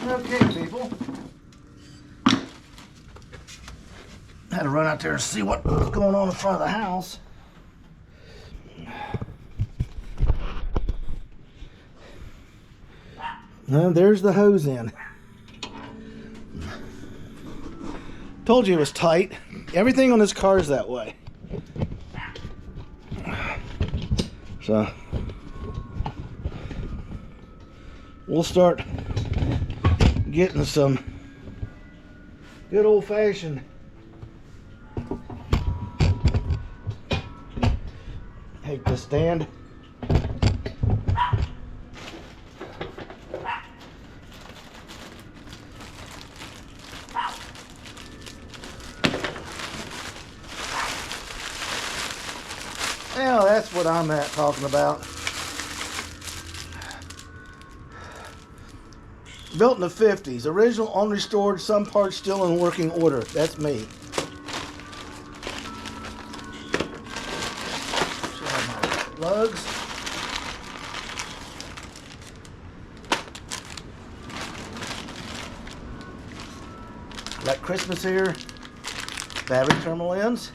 Okay, people. Had to run out there and see what's going on in front of the house. There's the hose in. Told you it was tight. Everything on this car is that way. So we'll start getting some good old-fashioned take the stand. Well, that's what I'm talking about. Built in the 50s. Original, unrestored, some parts still in working order. That's me. Should have my lugs. Like Christmas here. Battery terminal ends.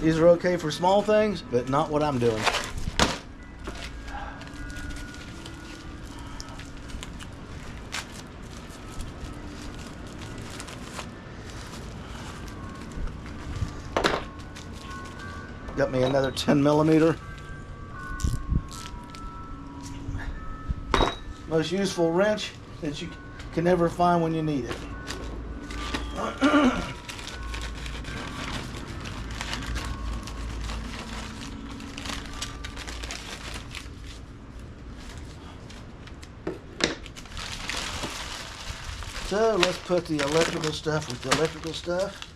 These are okay for small things, but not what I'm doing. Got me another 10mm. Most useful wrench that you can never find when you need it. So let's put the electrical stuff with the electrical stuff.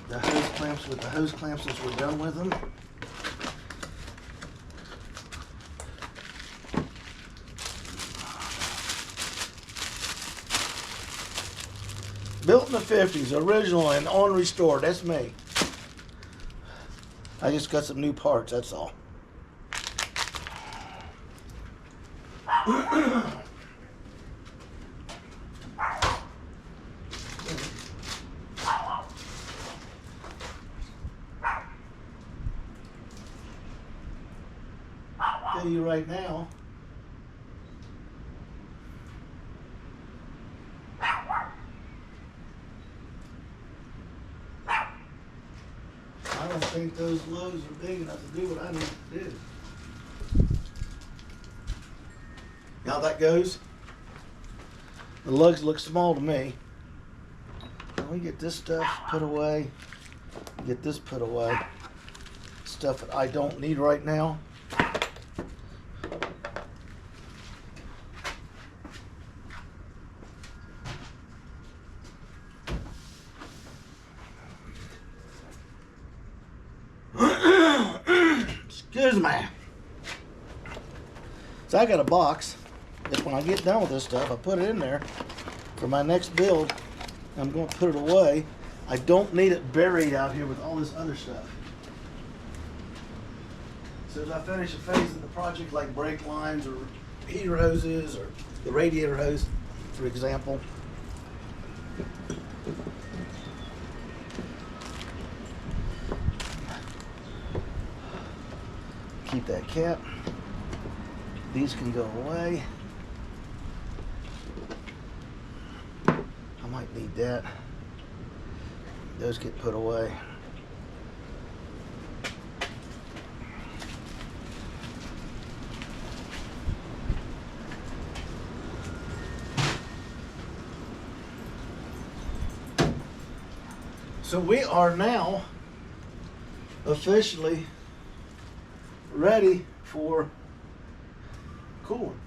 The hose clamps with the hose clamps as we're done with them. Built in the 50s, original and unrestored. That's me. I just got some new parts, that's all. Tell you right now, I don't think those lugs are big enough to do what I need to do. How that goes? The lugs look small to me. Let me get this stuff put away. Get this put away. Stuff that I don't need right now. Excuse me. So I got a box that when I get done with this stuff, I put it in there for my next build. I'm going to put it away. I don't need it buried out here with all this other stuff. So as I finish a phase of the project, like brake lines or heater hoses or the radiator hose, for example, keep that cap. These can go away. I might need that. Those get put away. So we are now officially ready for cooling.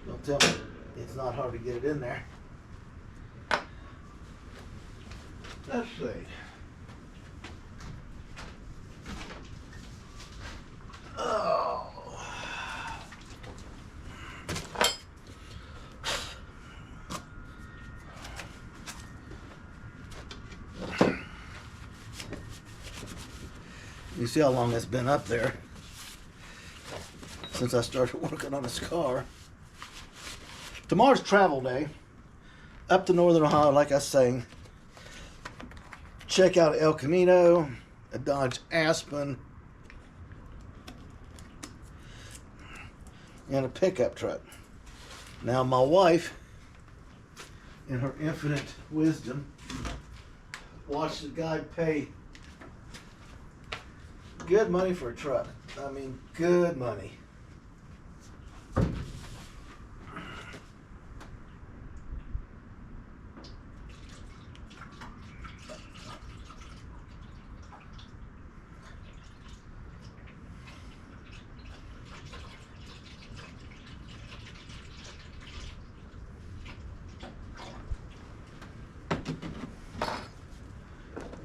Don't tell me it's not hard to get it in there. Let's see. Oh. You see how long it's been up there since I started working on this car. Tomorrow's travel day up to Northern Ohio, like I was saying. Check out El Camino, a Dodge Aspen, and a pickup truck. Now my wife, in her infinite wisdom, watched the guy pay good money for a truck. I mean, good money.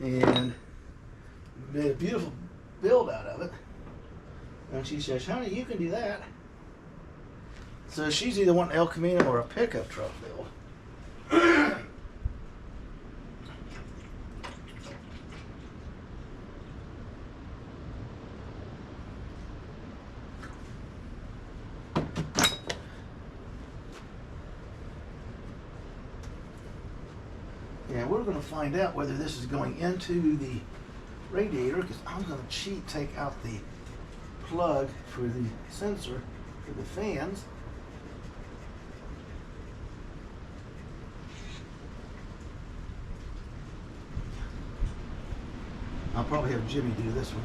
And made a beautiful build out of it. And she says, honey, you can do that. So she's either wanting El Camino or a pickup truck build. And we're going to find out whether this is going into the radiator, because I'm going to take out the plug for the sensor for the fans. I'll probably have Jimmy do this one.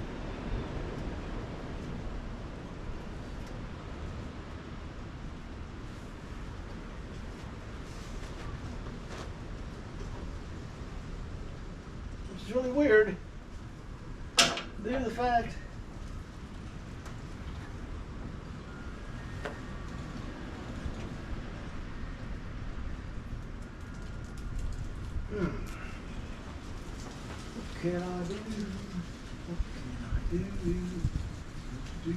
Which is really weird due to the fact what can I do? What can I do? Do.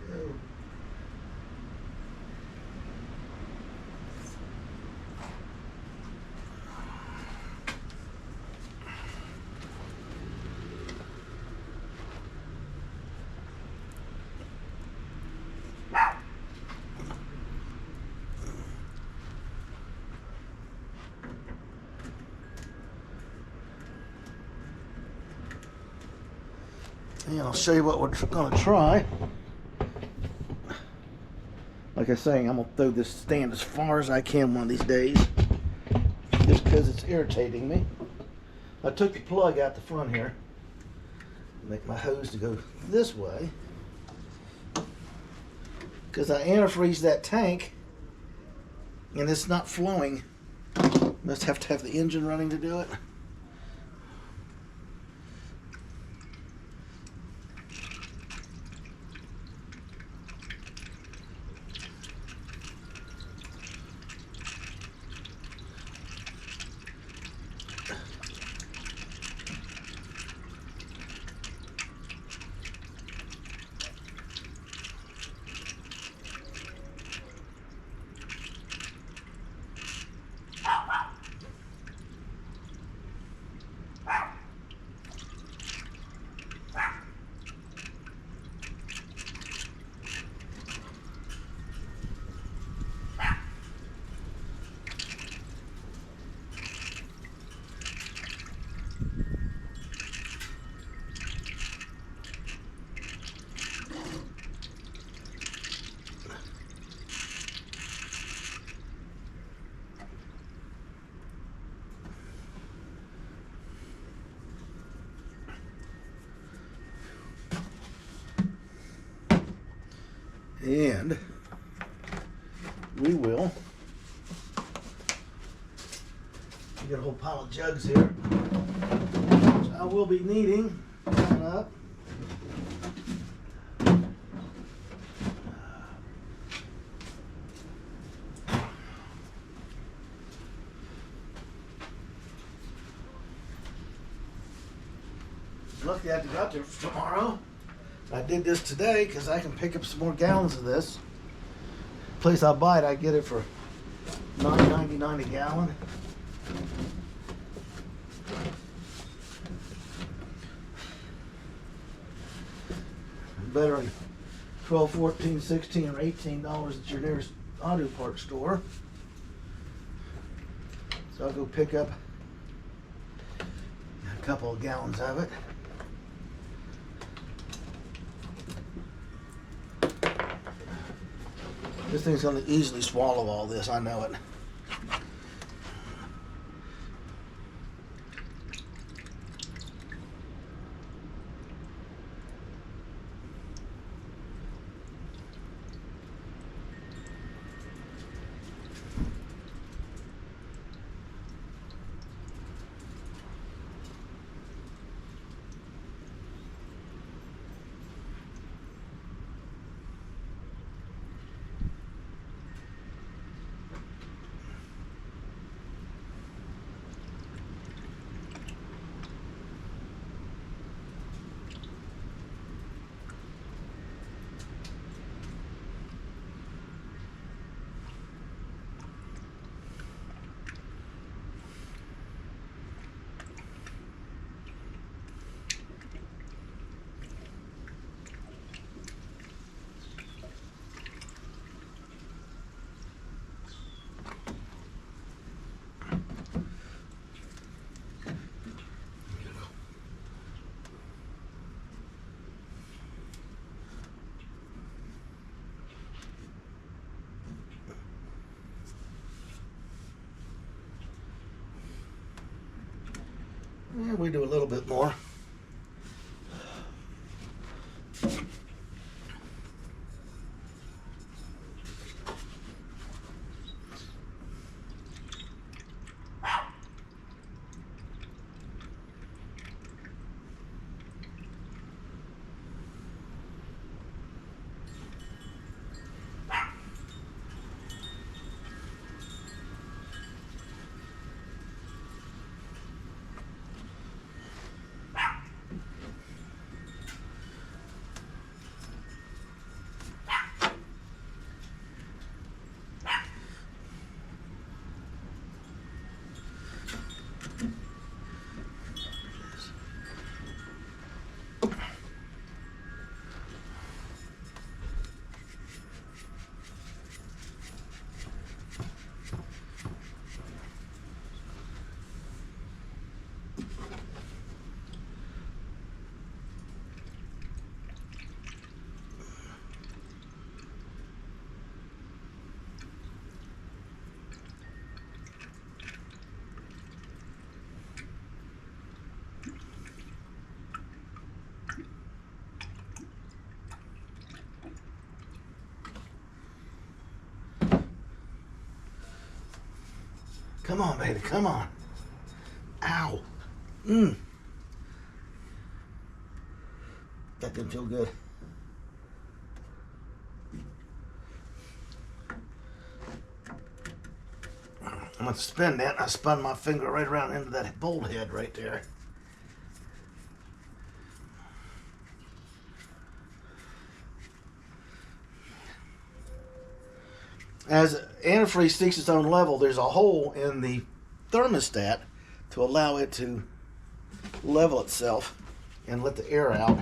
Let's go. And I'll show you what we're going to try. Like I was saying, I'm going to throw this stand as far as I can one of these days, just because it's irritating me. I took the plug out the front here, make my hose to go this way, because I antifreeze that tank and it's not flowing. Must have to have the engine running to do it. we will. We got a whole pile of jugs here, which I will be needing coming up. Lucky I got there for tomorrow. I did this today because I can pick up some more gallons of this. Place I buy it, I get it for $9.99 a gallon. Better than $12, $14, $16, or $18 at your nearest auto parts store. So I'll go pick up a couple of gallons of it. This thing's going to easily swallow all this, I know it. Yeah, we do a little bit more. Come on, baby, come on. Ow. That didn't feel good. I'm going to spin that. I spun my finger right around into that bolt head right there. As antifreeze seeks its own level, there's a hole in the thermostat to allow it to level itself and let the air out.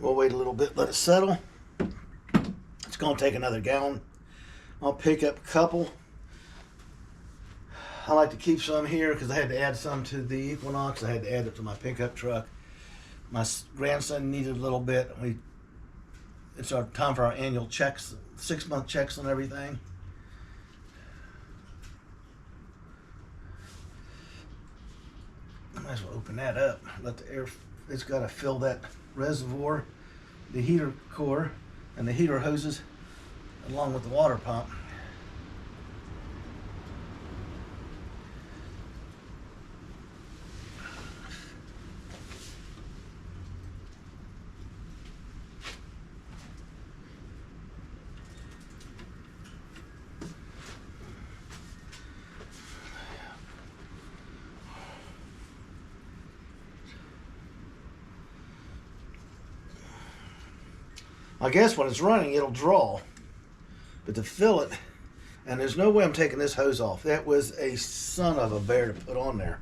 We'll wait a little bit, let it settle. It's going to take another gallon. I'll pick up a couple. I like to keep some here because I had to add some to the Equinox. I had to add it to my pickup truck. My grandson needed a little bit. It's our time for our annual checks, 6-month checks and everything. I might as well open that up. Let the air, it's got to fill that reservoir, the heater core, and the heater hoses along with the water pump. I guess when it's running, it'll draw. But to fill it, and there's no way I'm taking this hose off. That was a son of a bear to put on there.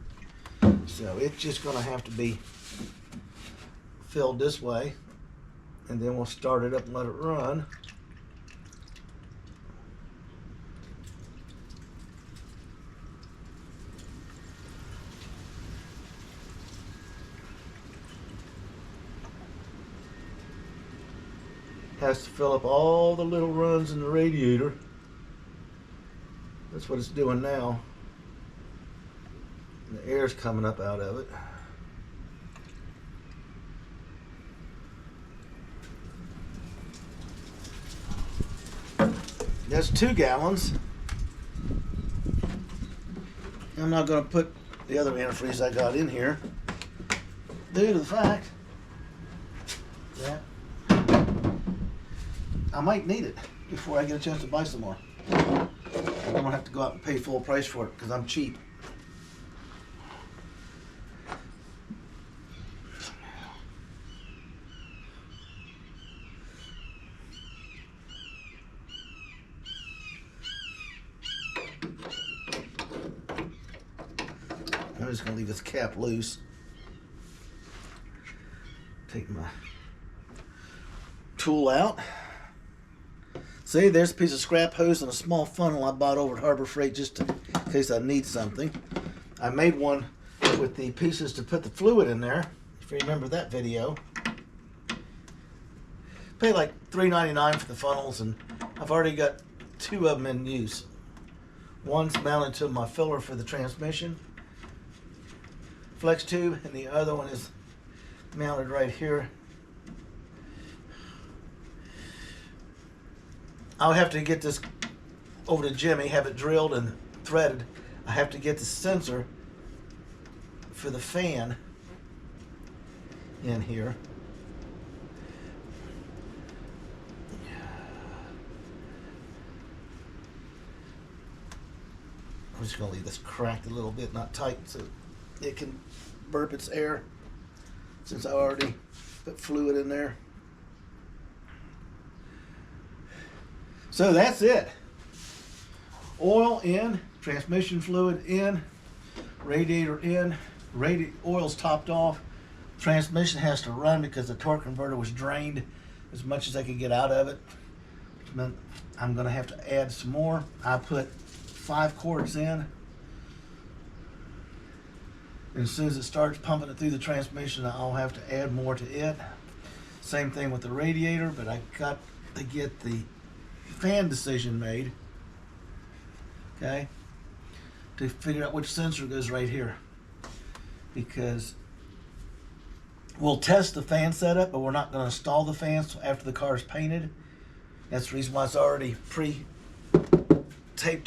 So it's just gonna have to be filled this way. And then we'll start it up and let it run. Has to fill up all the little runs in the radiator. That's what it's doing now. And the air's coming up out of it. That's 2 gallons. I'm not going to put the other antifreeze I got in here due to the fact that I might need it before I get a chance to buy some more. I don't have to go out and pay full price for it because I'm cheap. I'm just going to leave this cap loose. Take my tool out. See, there's a piece of scrap hose and a small funnel I bought over at Harbor Freight just in case I need something. I made one with the pieces to put the fluid in there, if you remember that video. Paid like $3.99 for the funnels, and I've already got 2 of them in use. One's mounted to my filler for the transmission flex tube, and the other one is mounted right here. I'll have to get this over to Jimmy, have it drilled and threaded. I have to get the sensor for the fan in here. I'm just going to leave this cracked a little bit, not tight, so it can burp its air, since I already put fluid in there. So that's it. Oil in, transmission fluid in, radiator in, oil's topped off. Transmission has to run because the torque converter was drained as much as I could get out of it. Which meant I'm going to have to add some more. I put 5 quarts in. And as soon as it starts pumping it through the transmission, I'll have to add more to it. Same thing with the radiator, but I got to get the fan decision made, okay, to figure out which sensor goes right here, because we'll test the fan setup, but we're not going to install the fans after the car is painted. That's the reason why it's already pre-taped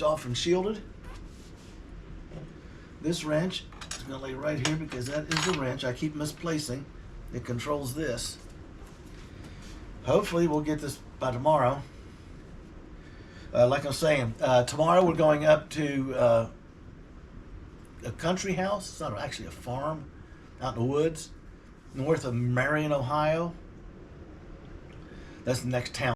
off and shielded. This wrench is going to lay right here because that is the wrench I keep misplacing. It controls this. Hopefully we'll get this by tomorrow. Like I'm saying, tomorrow we're going up to a country house. It's not actually a farm, out in the woods, north of Marion, Ohio. That's the next town.